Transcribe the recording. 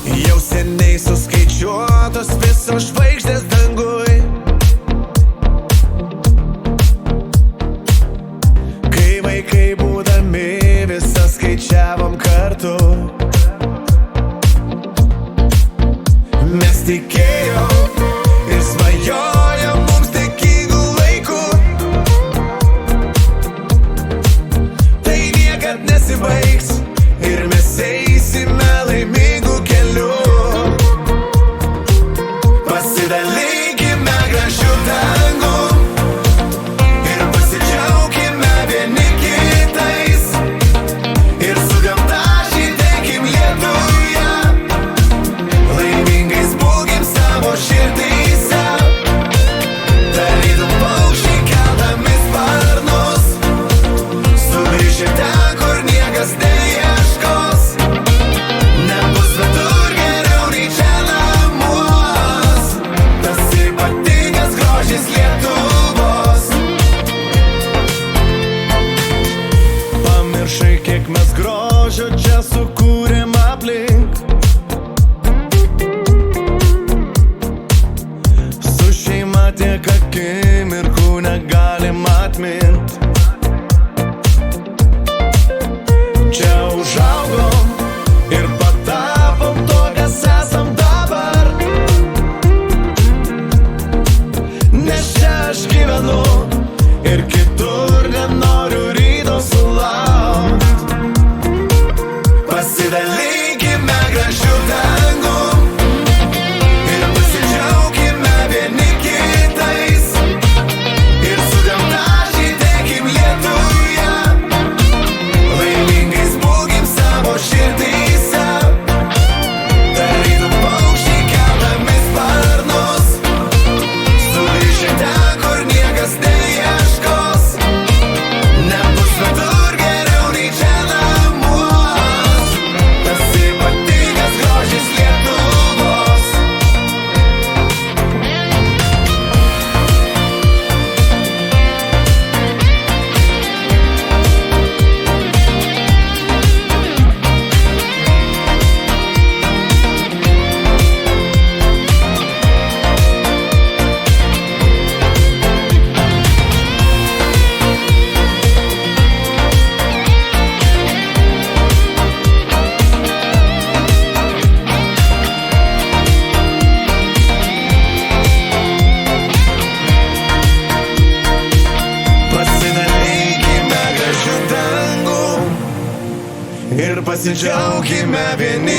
Jau seniai suskaičiuotos visos žvaigždės dangui. Kai vaikai būdami visą skaičiavom kartu, mes tikėjom ir svajojom mums dėkingų laikų. Tai niekad nesibaigs ir mes eisime laimingų kelių. Pasidalinkime gražiu dangum ir pasidžiaukime vieni kitais. Ir su gamta žydėkim lietuje, laimingais būkim savo širdyse. Tarytum paukščiai keldami sparnus, sugrįšim ten, kur niekas neieškos. Nebus svetur geriau nei čia namuos. Tas ypatingas grožis Lietuvos. Pamiršai, kiek mes grožio čia sukūrėm aplink. Su šeima tiek akimirkų negalim atmint. Čia užaugom ir patapom to, kas esam dabar. Nes čia aš gyvenu ir kitur nenoriu ryto sulaukt. Pasidalinkime gražiu dangum ir pasidžiaukime vieni kitais. Ir su gamta žydėkim lietuje, laimingais būkim savo širdyse. Tarytum paukščiai keldami sparnus, sugrįšim ten, kur niekas neieškos. Nebus svetur geriau nei čia namuos. Tas ypatingas grožis Lietuvos. Pasidalinkime gražiu dangum ir pasidžiaukime vieni